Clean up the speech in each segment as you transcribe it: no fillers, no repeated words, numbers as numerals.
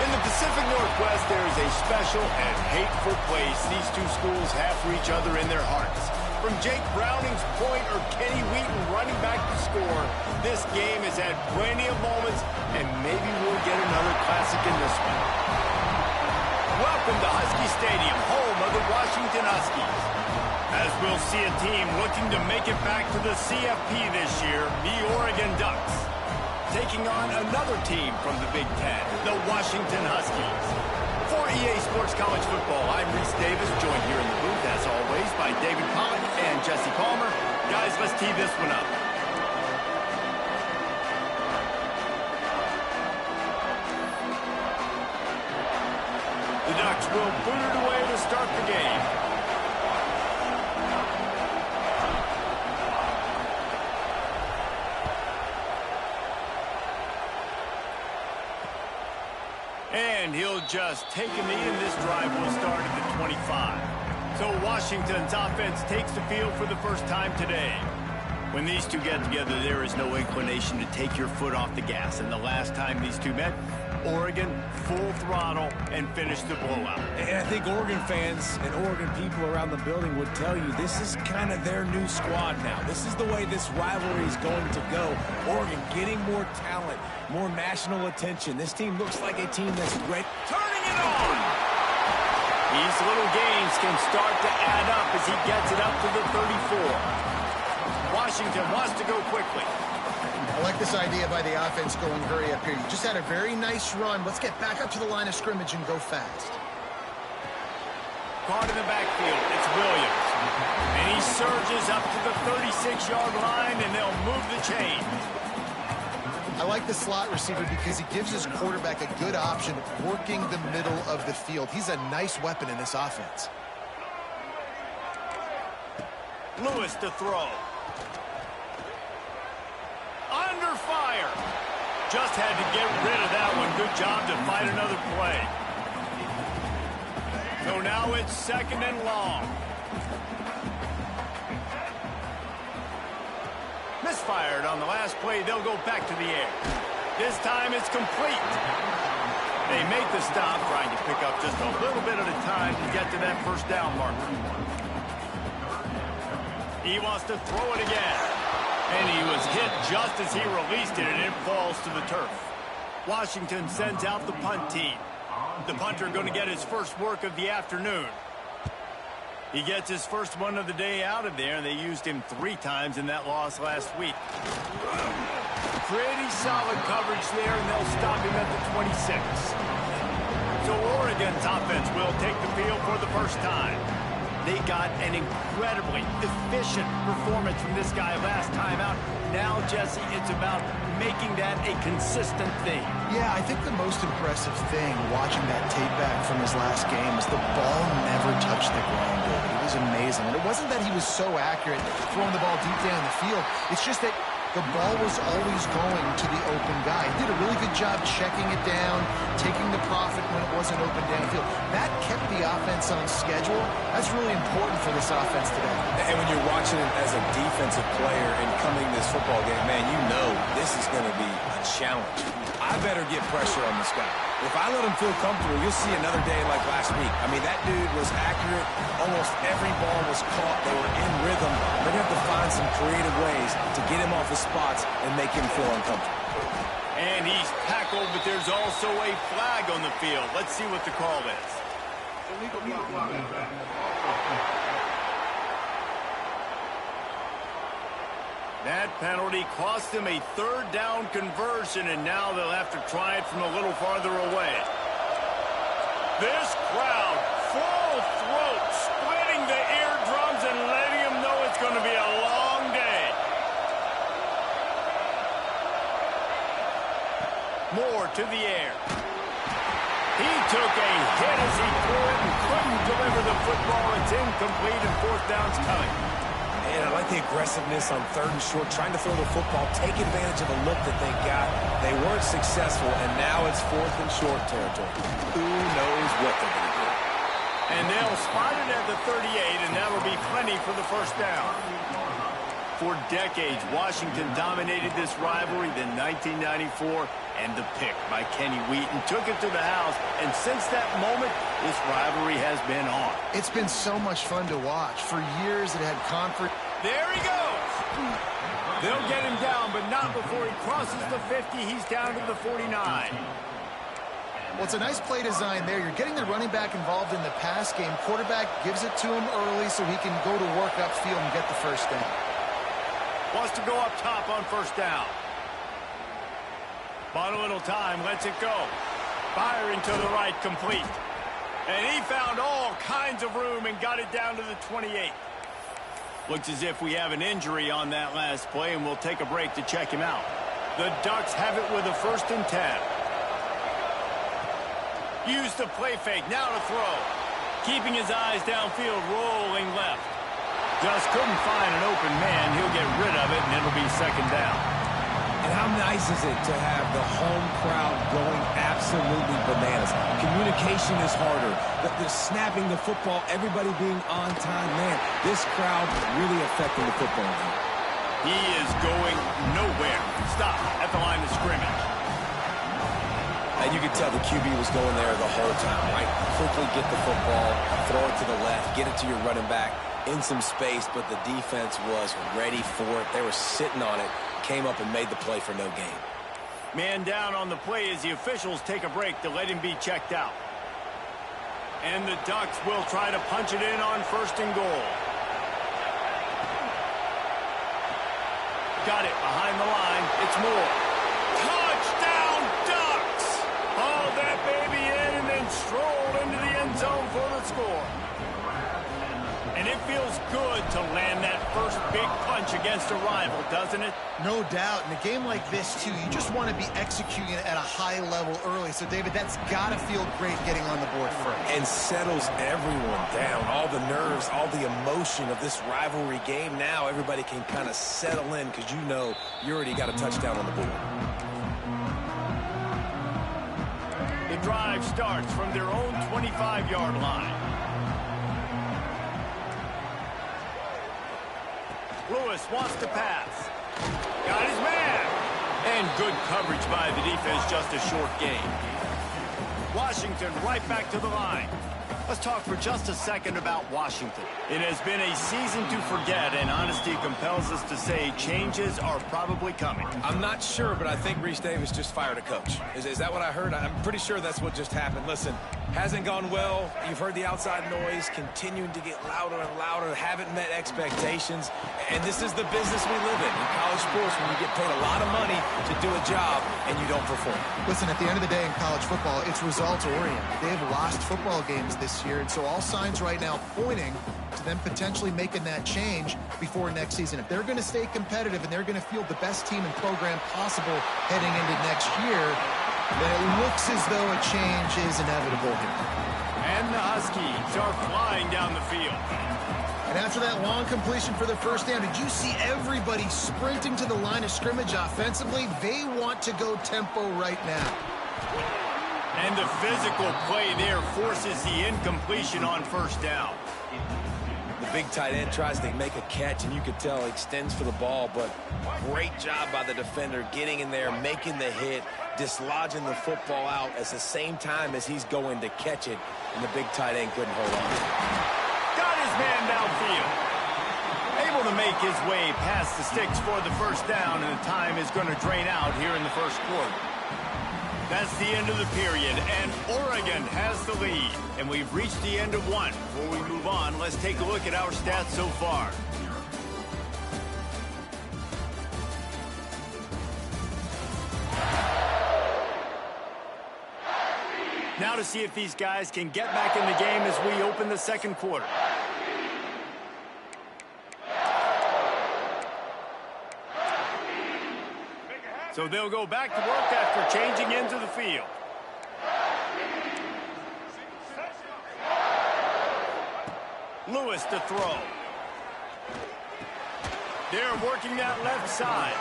In the Pacific Northwest, there is a special and hateful place these two schools have for each other in their hearts. From Jake Browning's point or Kenny Wheaton running back to score, this game has had plenty of moments, and maybe we'll get another classic in this one. Welcome to Husky Stadium, home of the Washington Huskies. As we'll see a team looking to make it back to the CFP this year, the Oregon Ducks. Taking on another team from the Big Ten, the Washington Huskies. For EA Sports College Football, I'm Reese Davis, joined here in the booth, as always, by David Pollock and Jesse Palmer. Guys, let's tee this one up. The Ducks will boot it away to start the game. And he'll just take a knee, and this drive will start at the 25. So Washington's offense takes the field for the first time today. When these two get together, there is no inclination to take your foot off the gas. And the last time these two met, Oregon full throttle and finished the blowout. And I think Oregon fans and Oregon people around the building would tell you this is kind of their new squad now. This is the way this rivalry is going to go. Oregon getting more talent, more national attention. This team looks like a team that's ready. Turning it on! These little gains can start to add up as he gets it up to the 34. Washington wants to go quickly. I like this idea by the offense going hurry up here. You just had a very nice run. Let's get back up to the line of scrimmage and go fast. Caught in the backfield, it's Williams. And he surges up to the 36-yard line, and they'll move the chain. I like the slot receiver because he gives his quarterback a good option working the middle of the field. He's a nice weapon in this offense. Lewis to throw. Under fire. Just had to get rid of that one. Good job to find another play. So now it's second and long. Misfired on the last play. They'll go back to the air. This time it's complete. They make the stop, trying to pick up just a little bit at a time to get to that first down marker. He wants to throw it again. And he was hit just as he released it, and it falls to the turf. Washington sends out the punt team. The punter going to get his first work of the afternoon. He gets his first one of the day out of there, and they used him 3 times in that loss last week. Pretty solid coverage there, and they'll stop him at the 26. So Oregon's offense will take the field for the first time. They got an incredibly efficient performance from this guy last time out. Now, Jesse, it's about making that a consistent thing. Yeah, I think the most impressive thing watching that tape back from his last game is the ball never touched the ground, David. It was amazing. And it wasn't that he was so accurate throwing the ball deep down the field. It's just that the ball was always going to the open guy. He did a really good job checking it down, taking the profit when it wasn't open downfield. That kept the offense on schedule. That's really important for this offense today. And when you're watching him as a defensive player and coming this football game, man, you know this is going to be a challenge. I better get pressure on this guy. If I let him feel comfortable, you'll see another day like last week. I mean, that dude was accurate. Almost every ball was caught. They were in rhythm. They're going to have to find some creative ways to get him off his spots and make him feel uncomfortable. And he's tackled, but there's also a flag on the field. Let's see what the call is. That penalty cost them a 3rd down conversion, and now they'll have to try it from a little farther away. This crowd, full throat, splitting the eardrums and letting them know it's going to be a long day. Moore to the air. He took a hit as he threw it and couldn't deliver the football. It's incomplete, and 4th down's coming. And I like the aggressiveness on 3rd and short, trying to throw the football, take advantage of the look that they got. They weren't successful, and now it's 4th and short territory. Who knows what they're going to do? And they'll spot it at the 38, and that'll be plenty for the first down. For decades, Washington dominated this rivalry. Then 1994, and the pick by Kenny Wheaton took it to the house. And since that moment, this rivalry has been on. It's been so much fun to watch. For years, it had conference. There he goes. They'll get him down, but not before he crosses the 50. He's down to the 49. Well, it's a nice play design there. You're getting the running back involved in the pass game. Quarterback gives it to him early so he can go to work upfield and get the first down. Wants to go up top on first down. Bought a little time, lets it go. Firing to the right, complete. And he found all kinds of room and got it down to the 28. Looks as if we have an injury on that last play, and we'll take a break to check him out. The Ducks have it with a 1st and 10. Use the play fake, now to throw. Keeping his eyes downfield, rolling left. Just couldn't find an open man. He'll get rid of it, and it'll be 2nd down. And how nice is it to have the home crowd going absolutely bananas? Communication is harder. The snapping the football, everybody being on time. Man, this crowd really affecting the football game. He is going nowhere. Stop at the line of scrimmage. And you could tell the QB was going there the whole time, right? Quickly get the football, throw it to the left, get it to your running back in some space, but the defense was ready for it. They were sitting on it, came up and made the play for no gain. Man down on the play as the officials take a break to let him be checked out. And the Ducks will try to punch it in on 1st and goal. Got it behind the line. It's Moore. Touchdown, Ducks! Haul that baby in and then stroll into the end zone for the score. And it feels good to land that first big punch against a rival, doesn't it? No doubt. In a game like this, too, you just want to be executing it at a high level early. So, David, that's got to feel great getting on the board first. And settles everyone down. All the nerves, all the emotion of this rivalry game. Now everybody can kind of settle in because you know you already got a touchdown on the board. The drive starts from their own 25-yard line. Lewis wants to pass. Got his man. And good coverage by the defense, just a short gain. Washington right back to the line. Let's talk for just a second about Washington. It has been a season to forget, and honesty compels us to say changes are probably coming. I'm not sure, but I think Reese Davis just fired a coach. Is that what I heard? I'm pretty sure that's what just happened. Listen, hasn't gone well. You've heard the outside noise continuing to get louder and louder. Haven't met expectations. And this is the business we live in college sports, when you get paid a lot of money to do a job and you don't perform. Listen, at the end of the day in college football, it's results-oriented. They have lost football games this year, and so all signs right now pointing to them potentially making that change before next season. If they're going to stay competitive and they're going to field the best team and program possible heading into next year, then it looks as though a change is inevitable here. And the Huskies are flying down the field. And after that long completion for the first down, did you see everybody sprinting to the line of scrimmage offensively? They want to go tempo right now. And the physical play there forces the incompletion on first down. The big tight end tries to make a catch, and you could tell he extends for the ball, but great job by the defender getting in there, making the hit, dislodging the football out at the same time as he's going to catch it, and the big tight end couldn't hold on. Got his man downfield. Able to make his way past the sticks for the first down, and the time is going to drain out here in the first quarter. That's the end of the period, and Oregon has the lead. And we've reached the end of one. Before we move on, let's take a look at our stats so far. Now to see if these guys can get back in the game as we open the second quarter. So they'll go back to work after changing into the field. Lewis to throw. They're working that left side.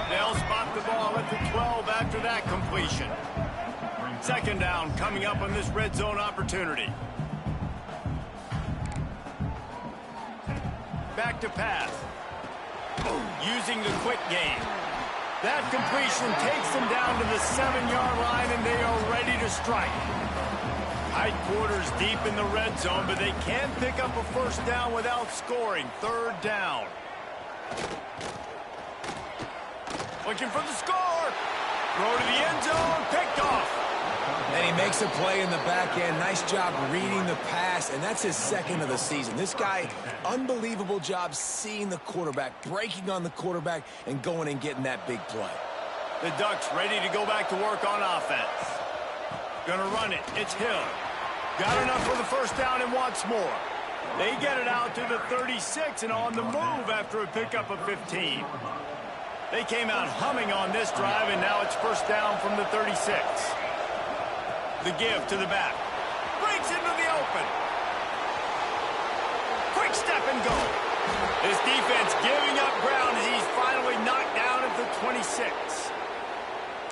They'll spot the ball at the 12 after that completion. Second down coming up on this red zone opportunity. Back to pass. using the quick game. That completion takes them down to the 7-yard line, and they are ready to strike. Tight quarters deep in the red zone, but they can pick up a first down without scoring. Third down. Looking for the score. Throw to the end zone. Picked off. And he makes a play in the back end. Nice job reading the pass, and that's his second of the season. This guy, unbelievable job seeing the quarterback, breaking on the quarterback, and going and getting that big play. The Ducks ready to go back to work on offense. Gonna run it. It's Hill. Got enough for the first down and wants more. They get it out to the 36 and on the move after a pickup of 15. They came out humming on this drive, and now it's first down from the 36. The give to the back. Breaks into the open. Quick step and go. This defense giving up ground as he's finally knocked down at the 26.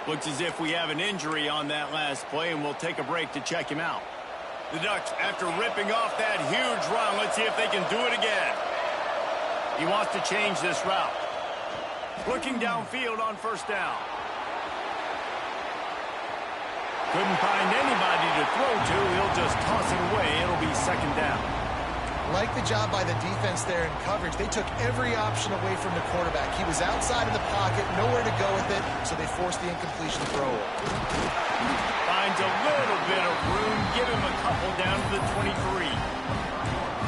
Looks as if we have an injury on that last play, and we'll take a break to check him out. The Ducks, after ripping off that huge run, let's see if they can do it again. He wants to change this route. Looking downfield on first down. Couldn't find anybody to throw to. He'll just toss it away. It'll be second down. Like the job by the defense there in coverage. They took every option away from the quarterback. He was outside of the pocket, nowhere to go with it, so they forced the incompletion throw. Finds a little bit of room. Give him a couple down to the 23.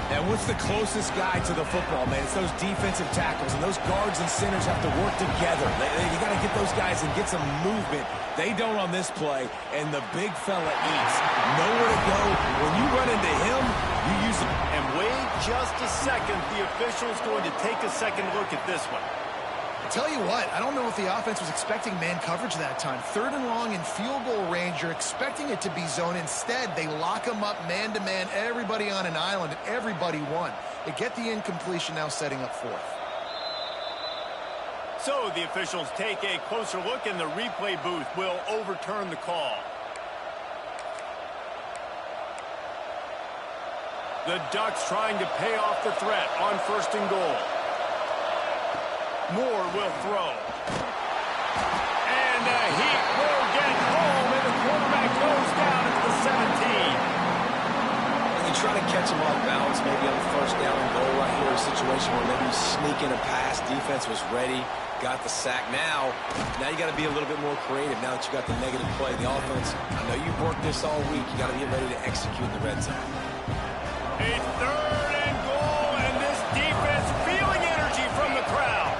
And what's the closest guy to the football, man? It's those defensive tackles, and those guards and centers have to work together. You got to get those guys and get some movement. They don't on this play, and the big fella eats. Nowhere to go. When you run into him, you use him. And wait just a second. The official's going to take a second look at this one. Tell you what, I don't know if the offense was expecting man coverage that time. Third and long in field goal range, you're expecting it to be zone. Instead, they lock them up man-to-man, everybody on an island, and everybody won. They get the incompletion, now setting up fourth. So the officials take a closer look, and the replay booth will overturn the call. The Ducks trying to pay off the threat on first and goal. Moore will throw. And he will get home, and the quarterback goes down at the 17. And you try to catch him off balance, maybe on the first down and goal right here, a situation where maybe you sneak in a pass. Defense was ready, got the sack. Now you got to be a little bit more creative now that you got the negative play. The offense, I know you've worked this all week. You got to get ready to execute in the red zone. A third and goal, and this defense feeling energy from the crowd.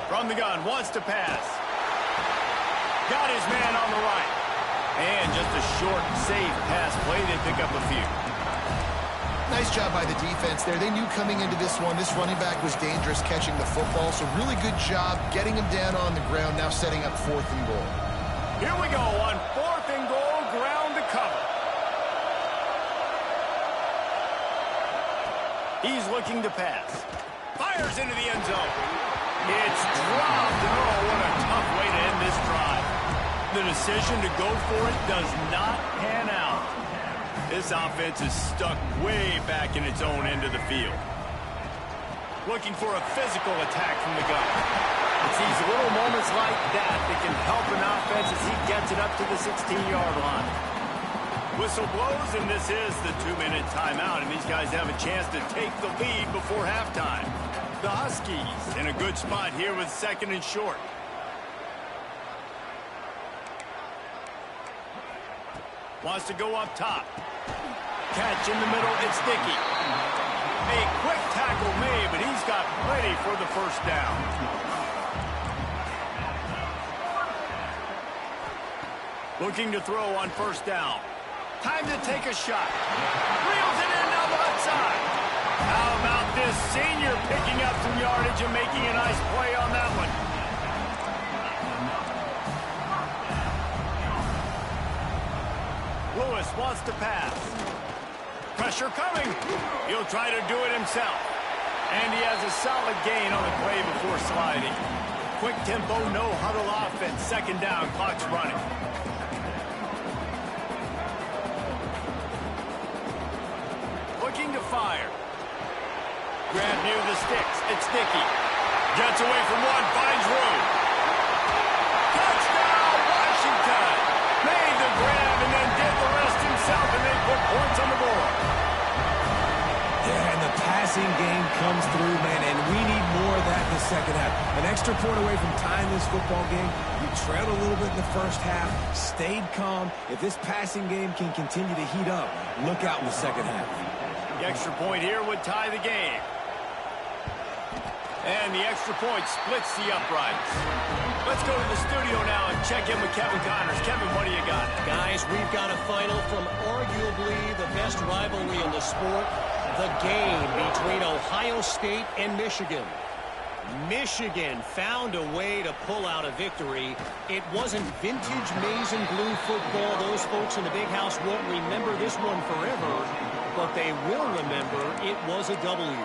From the gun, wants to pass. Got his man on the right. And just a short, safe pass play. They pick up a few. Nice job by the defense there. They knew coming into this one, this running back was dangerous catching the football, so really good job getting him down on the ground, now setting up fourth and goal. Here we go on fourth and goal, ground to cover. He's looking to pass. Fires into the end zone. It's dropped. Oh, what a tough way to end this drive. The decision to go for it does not pan out. This offense is stuck way back in its own end of the field. Looking for a physical attack from the gun. It's these little moments like that that can help an offense as he gets it up to the 16-yard line. Whistle blows, and this is the 2-minute timeout, and these guys have a chance to take the lead before halftime. The Huskies in a good spot here with second and short. Wants to go up top. Catch in the middle, it's Dickey. A quick tackle made, but he's got plenty for the first down. Looking to throw on first down. Time to take a shot. Reels it in down the left side. How about this senior picking up some yardage and making a nice play on that one? Lewis wants to pass. Pressure coming. He'll try to do it himself. And he has a solid gain on the play before sliding. Quick tempo, no huddle offense. Second down, clock's running. Looking to fire. Grab near the sticks. It's Dickey. Gets away from one, finds room. Touchdown, Washington! Made the grab and then did the rest himself, and they put points on the board. Yeah, and the passing game comes through, man, and we need more of that in the second half. An extra point away from tying this football game. You trailed a little bit in the first half, stayed calm. If this passing game can continue to heat up, look out in the second half. The extra point here would tie the game. And the extra point splits the uprights. Let's go to the studio now and check in with Kevin Connors. Kevin, what do you got? Guys, we've got a final from arguably the best rivalry in the sport, the game between Ohio State and Michigan. Michigan found a way to pull out a victory. It wasn't vintage maize and blue football. Those folks in the big house won't remember this one forever, but they will remember it was a W.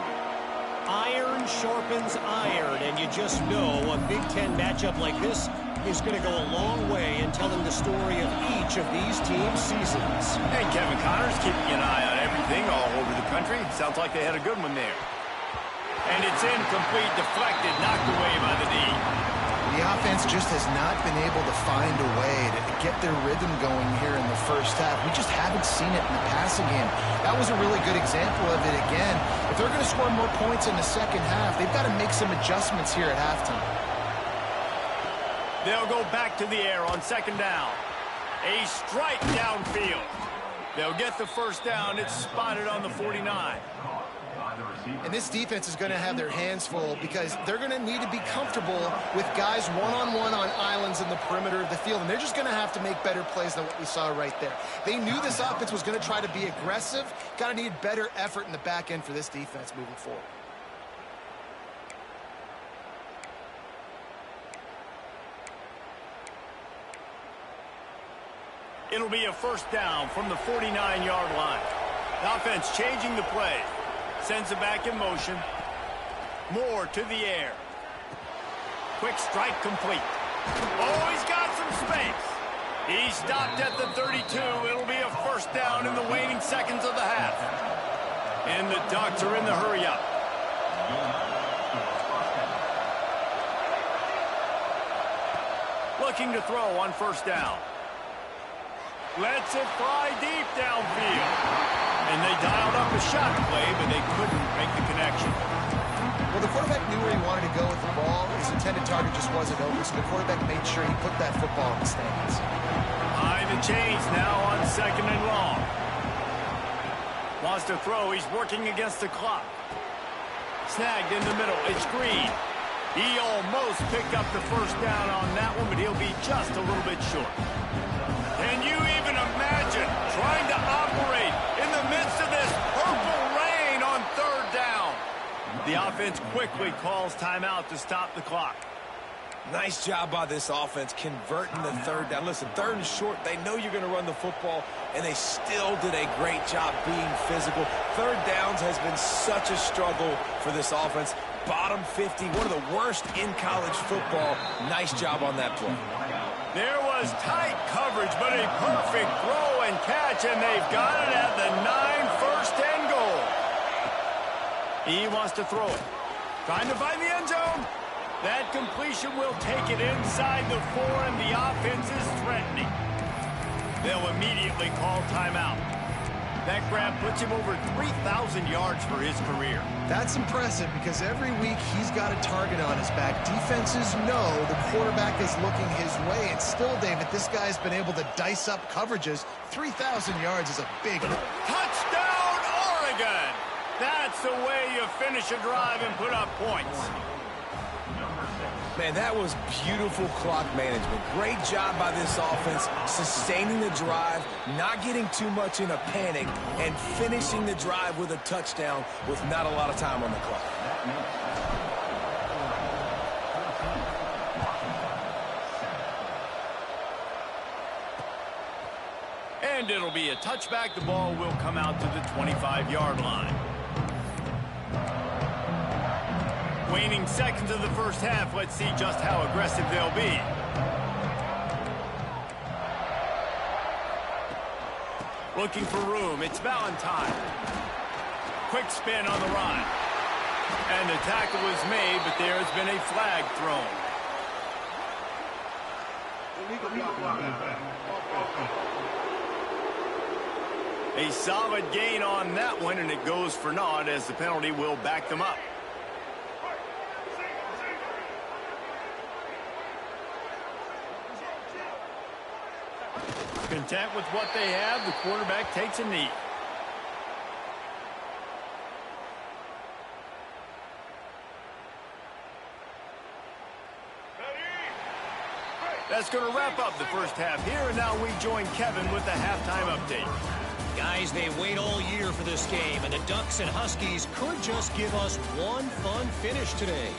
Iron sharpens iron, and you just know a Big Ten matchup like this is going to go a long way in telling the story of each of these teams' seasons. Hey, Kevin Connors keeping an eye on everything all over the country. Sounds like they had a good one there. And it's incomplete, deflected, knocked away by the D. The offense just has not been able to find a way to get their rhythm going here in the first half. We just haven't seen it in the passing game. That was a really good example of it again. If they're going to score more points in the second half, they've got to make some adjustments here at halftime. They'll go back to the air on second down. A strike downfield. They'll get the first down. It's spotted on the 49. And this defense is going to have their hands full because they're going to need to be comfortable with guys one-on-one on islands in the perimeter of the field. And they're just going to have to make better plays than what we saw right there. They knew this offense was going to try to be aggressive. Got to need better effort in the back end for this defense moving forward. It'll be a first down from the 49-yard line. The offense changing the play. Sends it back in motion. Moore to the air. Quick strike complete. Oh, he's got some space. He stopped at the 32. It'll be a first down in the waning seconds of the half. And the Ducks are in the hurry-up. Looking to throw on first down. Lets it fly deep downfield. And they dialed up a shot play, but they couldn't make the connection. Well, the quarterback knew where he wanted to go with the ball. His intended target just wasn't open, so the quarterback made sure he put that football in the stands. High the chains now on second and long. Wants to throw. He's working against the clock. Snagged in the middle. It's Green. He almost picked up the first down on that one, but he'll be just a little bit short. Can you even imagine trying to operate in the midst of this purple rain on third down? The offense quickly calls timeout to stop the clock. Nice job by this offense converting the third down. Listen, third and short, they know you're going to run the football, and they still did a great job being physical. Third downs has been such a struggle for this offense. Bottom 50, one of the worst in college football. Nice job on that play. There was tight coverage, but a perfect throw and catch, and they've got it at the 9, first and goal. He wants to throw it. Trying to find the end zone. That completion will take it inside the 4, and the offense is threatening. They'll immediately call timeout. That grab puts him over 3,000 yards for his career. That's impressive because every week he's got a target on his back. Defenses know the quarterback is looking his way. And still, David, this guy's been able to dice up coverages. 3,000 yards is a big one. Touchdown, Oregon! That's the way you finish a drive and put up points. Man, that was beautiful clock management. Great job by this offense, sustaining the drive, not getting too much in a panic, and finishing the drive with a touchdown with not a lot of time on the clock. And it'll be a touchback. The ball will come out to the 25-yard line. Waning seconds of the first half. Let's see just how aggressive they'll be. Looking for room. It's Valentine. Quick spin on the run. And the tackle was made, but there has been a flag thrown. A solid gain on that one, and it goes for naught as the penalty will back them up. Content with what they have, the quarterback takes a knee. That's going to wrap up the first half here, and now we join Kevin with the halftime update. Guys, they wait all year for this game, and the Ducks and Huskies could just give us one fun finish today.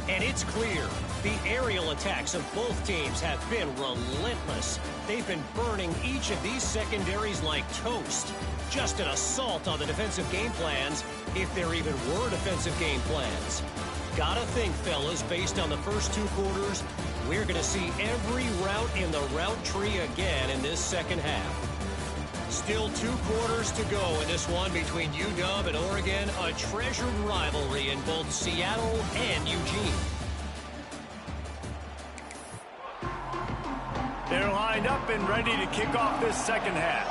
And it's clear, the aerial attacks of both teams have been relentless. They've been burning each of these secondaries like toast. Just an assault on the defensive game plans, if there even were defensive game plans. Gotta think, fellas, based on the first two quarters, we're going to see every route in the route tree again in this second half. Still 2 quarters to go in this one between UW and Oregon, a treasured rivalry in both Seattle and Eugene. They're lined up and ready to kick off this second half.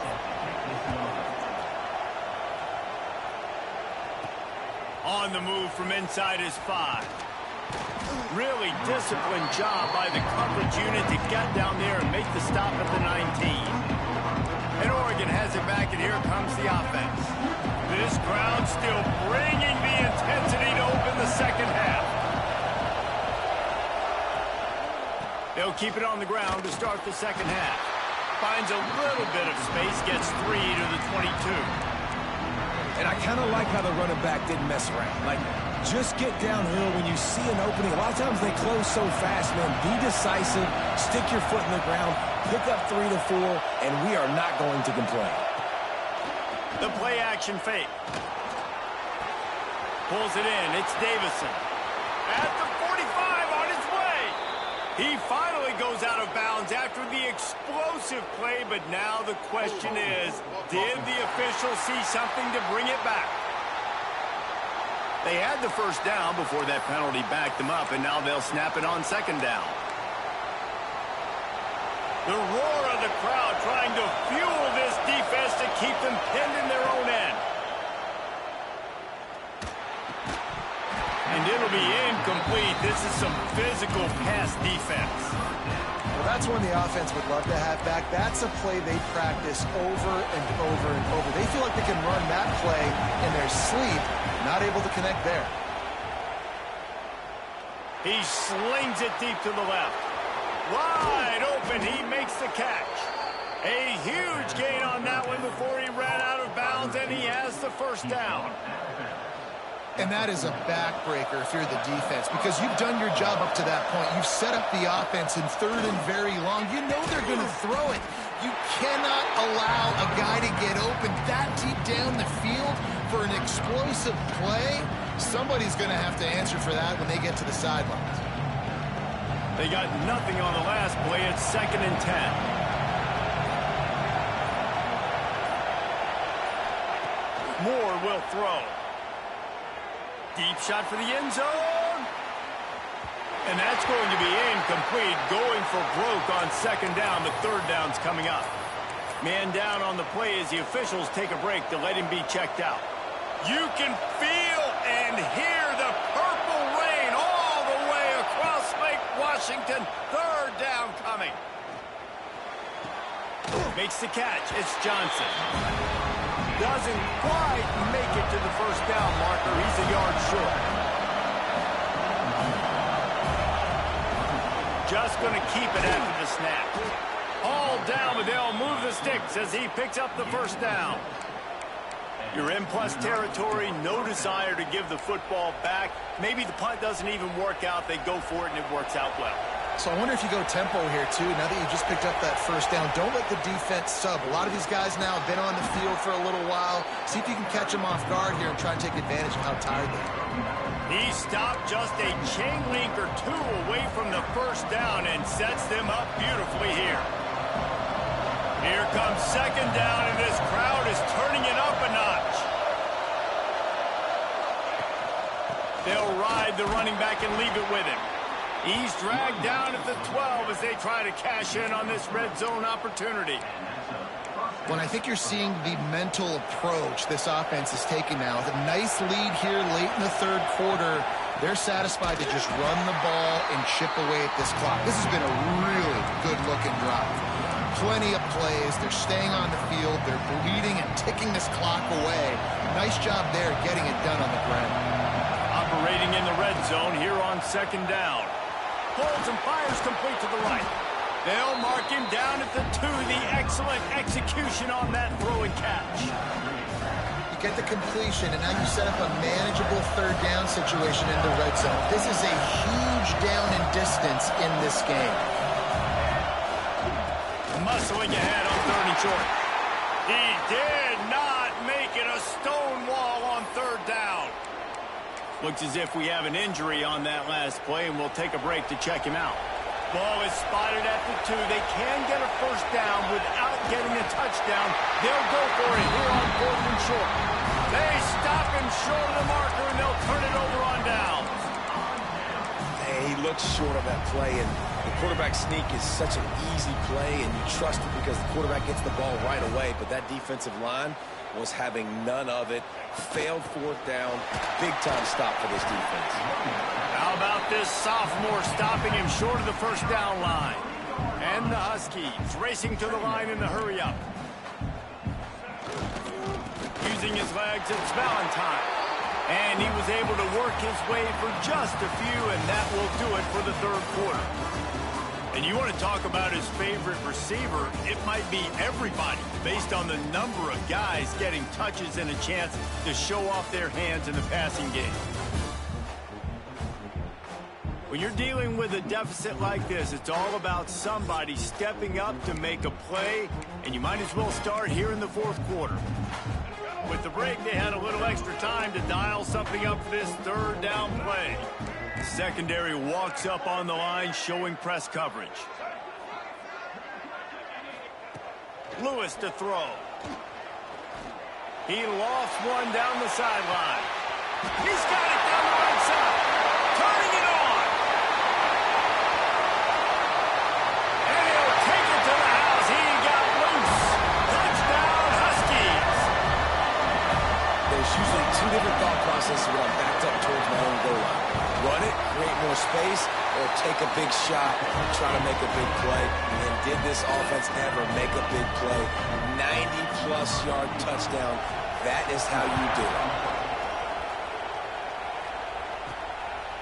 On the move from inside his 5. Really disciplined job by the coverage unit to get down there and make the stop at the 19. And Oregon has it back, and here comes the offense. This crowd still bringing the intensity to open the second half. They'll keep it on the ground to start the second half. Finds a little bit of space, gets 3 to the 22. And I kind of like how the running back didn't mess around. Like, just get downhill when you see an opening. A lot of times they close so fast, man. Be decisive, stick your foot in the ground, pick up 3 to 4, and we are not going to complain. The play action fake. Pulls it in. It's Davison. At the 45 on his way. He finally goes out of bounds after the explosive play, but now the question is, did the official see something to bring it back? They had the first down before that penalty backed them up, and now they'll snap it on second down. The roar of the crowd trying to fuel this defense to keep them pinned in their own end. And it'll be incomplete. This is some physical pass defense. Well, that's one the offense would love to have back. That's a play they practice over and over and over. They feel like they can run that play in their sleep, not able to connect there. He slings it deep to the left. Wide open, he makes the catch. A huge gain on that one before he ran out of bounds, and he has the first down. And that is a backbreaker if you're the defense, because you've done your job up to that point. You've set up the offense in 3rd and very long. You know they're going to throw it. You cannot allow a guy to get open that deep down the field for an explosive play. Somebody's going to have to answer for that when they get to the sidelines. They got nothing on the last play. It's 2nd and 10. Moore will throw. Deep shot for the end zone. And that's going to be incomplete. Going for broke on second down. The third down's coming up. Man down on the play as the officials take a break to let him be checked out. You can feel and hear the purple rain all the way across Lake Washington. Third down coming. Makes the catch. It's Johnson. Doesn't quite make it to the first down marker. He's a yard short. Just going to keep it after the snap. All down, but they'll move the sticks as he picks up the first down. You're in plus territory, no desire to give the football back. Maybe the punt doesn't even work out. They go for it, and it works out well. So I wonder if you go tempo here, too, now that you just picked up that first down. Don't let the defense sub. A lot of these guys now have been on the field for a little while. See if you can catch them off guard here and try and take advantage of how tired they are. He stopped just a chain link or two away from the first down and sets them up beautifully here. Here comes second down, and this crowd is turning it up a notch. They'll ride the running back and leave it with him. He's dragged down at the 12 as they try to cash in on this red zone opportunity. Well, I think you're seeing the mental approach this offense is taking now. With a nice lead here late in the third quarter, they're satisfied to just run the ball and chip away at this clock. This has been a really good-looking drive. Plenty of plays. They're staying on the field. They're bleeding and ticking this clock away. Nice job there getting it done on the ground. Operating in the red zone here on second down. Pulls and fires complete to the right. They'll mark him down at the 2. The excellent execution on that throw and catch. You get the completion, and now you set up a manageable third down situation in the red zone. This is a huge down in distance in this game. Muscling ahead on 3rd and short. He did not make it a stone wall on 3rd down. Looks as if we have an injury on that last play, and we'll take a break to check him out. Ball is spotted at the 2. They can get a first down without getting a touchdown. They'll go for it here on 4th and short. They stop him short of the marker, and they'll turn it over on downs. Hey, he looks short of that play, and the quarterback sneak is such an easy play, and you trust it because the quarterback gets the ball right away, but that defensive line was having none of it. Failed 4th down. Big-time stop for this defense. How about this sophomore stopping him short of the first down line? And the Huskies racing to the line in the hurry-up. Using his legs, it's Valentine. And he was able to work his way for just a few, and that will do it for the third quarter. And you want to talk about his favorite receiver, it might be everybody, based on the number of guys getting touches and a chance to show off their hands in the passing game. When you're dealing with a deficit like this, it's all about somebody stepping up to make a play, and you might as well start here in the fourth quarter. With the break, they had a little extra time to dial something up for this third down play. The secondary walks up on the line, showing press coverage. Lewis to throw. He lofts one down the sideline. He's got it down the right side. Turning it on. And he'll take it to the house. He got loose. Touchdown, Huskies. There's usually 2 different thought processes when I'm backed up towards my own goal line. Run it, create more space, or take a big shot, try to make a big play. And did this offense ever make a big play? 90-plus yard touchdown. That is how you do it.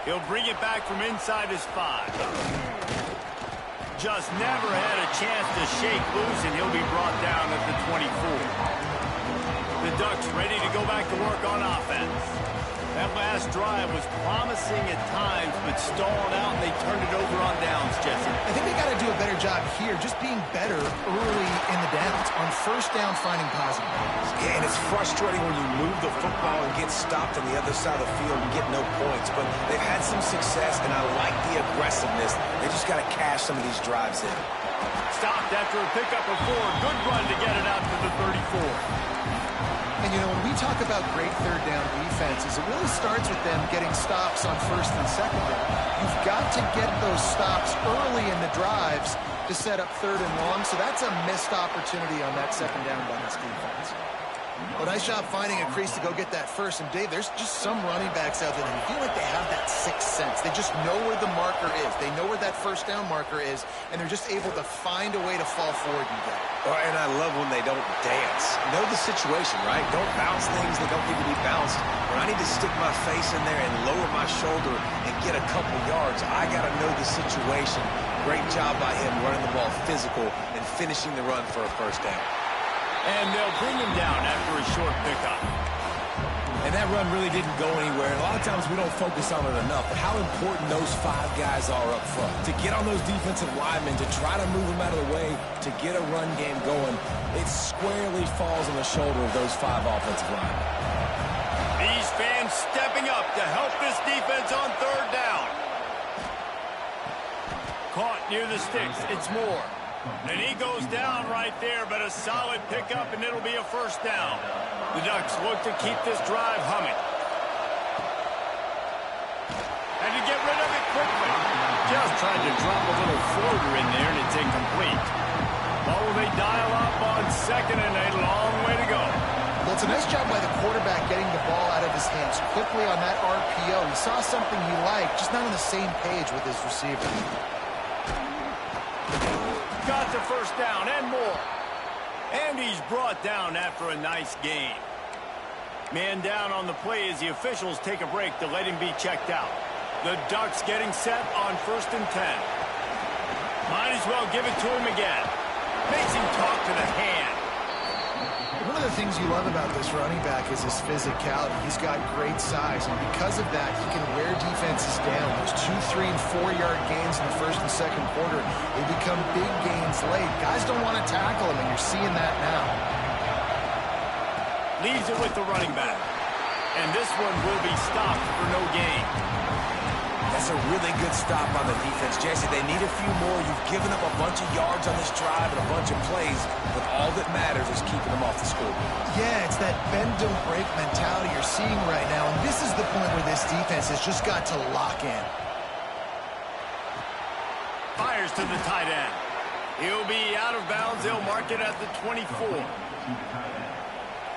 He'll bring it back from inside his 5. Just never had a chance to shake loose, and he'll be brought down at the 24. The Ducks ready to go back to work on offense. That last drive was promising at times, but stalled out, and they turned it over on downs, Jesse. I think they got to do a better job here, just being better early in the downs. On first down, finding positive. Yeah, and it's frustrating when you move the football and get stopped on the other side of the field and get no points. But they've had some success, and I like the aggressiveness. They just got to cash some of these drives in. Stopped after a pickup of 4. Good run to get it out to the 34. And, you know, when we talk about great third down defenses, it really starts with them getting stops on first and second down. You've got to get those stops early in the drives to set up third and long, so that's a missed opportunity on that second down by this defense. Well, nice job finding a crease to go get that first. And, Dave, there's just some running backs out there that feel like they have that sixth sense. They just know where the marker is. They know where that first down marker is, and they're just able to find a way to fall forward and get it. And I love when they don't dance. Know the situation, right? Don't bounce things that don't need to be bounced. When I need to stick my face in there and lower my shoulder and get a couple yards, I got to know the situation. Great job by him running the ball physical and finishing the run for a first down. And they'll bring him down after a short pickup. And that run really didn't go anywhere. And a lot of times we don't focus on it enough, but how important those 5 guys are up front. To get on those defensive linemen, to try to move them out of the way, to get a run game going, it squarely falls on the shoulder of those 5 offensive linemen. These fans stepping up to help this defense on third down. Caught near the sticks. It's Moore. And he goes down right there, but a solid pickup, and it'll be a first down. The Ducks look to keep this drive humming. to get rid of it quickly. Just tried to drop a little floater in there, and it's incomplete. Oh, they dial up on second, and a long way to go. Well, it's a nice job by the quarterback getting the ball out of his hands quickly on that RPO. He saw something he liked, just not on the same page with his receiver. Got the first down and more. And he's brought down after a nice gain. Man down on the play as the officials take a break to let him be checked out. The Ducks getting set on 1st and 10. Might as well give it to him again. Makes him talk to the hand. One of the things you love about this running back is his physicality. He's got great size, and because of that, he can wear defenses down. Those 2, 3, and 4-yard gains in the first and second quarter, they become big gains late. Guys don't want to tackle him, and you're seeing that now. Leaves it with the running back. And this one will be stopped for no gain. That's a really good stop on the defense, Jesse. They need a few more. You've given up a bunch of yards on this drive and a bunch of plays, but all that matters is keeping them off the scoreboard. Yeah, it's that bend don't break mentality you're seeing right now, and this is the point where this defense has just got to lock in. Fires to the tight end. He'll be out of bounds. They'll mark it at the 24.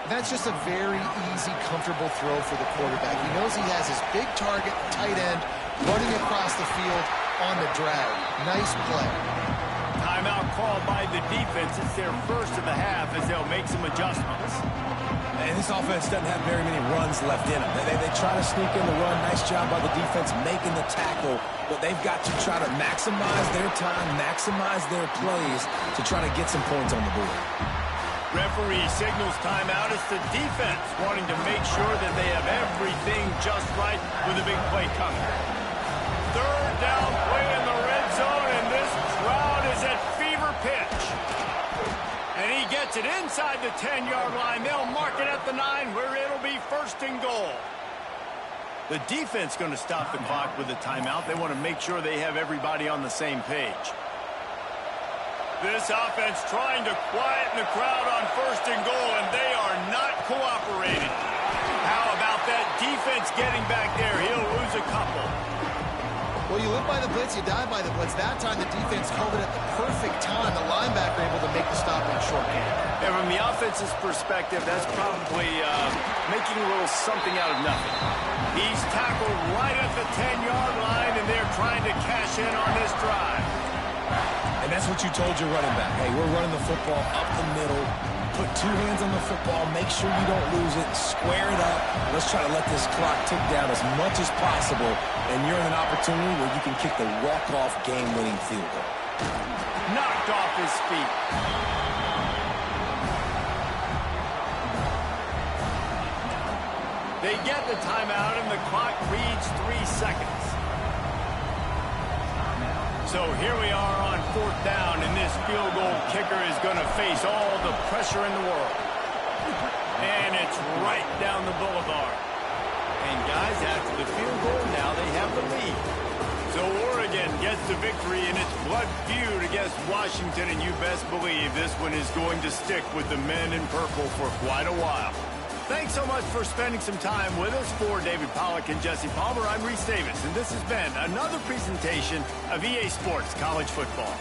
That's just a very easy, comfortable throw for the quarterback. He knows he has his big target, tight end, running across the field on the drag. Nice play. Timeout called by the defense. It's their first of the half as they'll make some adjustments. And this offense doesn't have very many runs left in them. They try to sneak in the run. Nice job by the defense making the tackle. But they've got to try to maximize their time, maximize their plays to try to get some points on the board. Referee signals timeout. It's the defense wanting to make sure that they have everything just right with a big play coming. Third down play in the red zone, and this crowd is at fever pitch. And he gets it inside the 10-yard line. They'll mark it at the 9, where it'll be 1st and goal. The defense going to stop the clock with a timeout. They want to make sure they have everybody on the same page. This offense trying to quieten the crowd on 1st and goal, and they are not cooperating. How about that defense getting back there? He'll lose a couple. Well, you live by the blitz, you die by the blitz. That time the defense called it at the perfect time. The linebacker able to make the stop in a short game. And from the offense's perspective, that's probably making a little something out of nothing. He's tackled right at the 10-yard line, and they're trying to cash in on this drive. And that's what you told your running back. Hey, we're running the football up the middle. Put 2 hands on the football. Make sure you don't lose it. Square it up. Let's try to let this clock tick down as much as possible. And you're in an opportunity where you can kick the walk-off game-winning field goal. Knocked off his feet. They get the timeout, and the clock reads 3 seconds. So here we are on 4th down, and this field goal kicker is going to face all the pressure in the world. And it's right down the boulevard. And guys, after the field goal, now they have the lead. So Oregon gets the victory in its blood feud against Washington, and you best believe this one is going to stick with the men in purple for quite a while. Thanks so much for spending some time with us. For David Pollack and Jesse Palmer, I'm Reese Davis, and this has been another presentation of EA Sports College Football.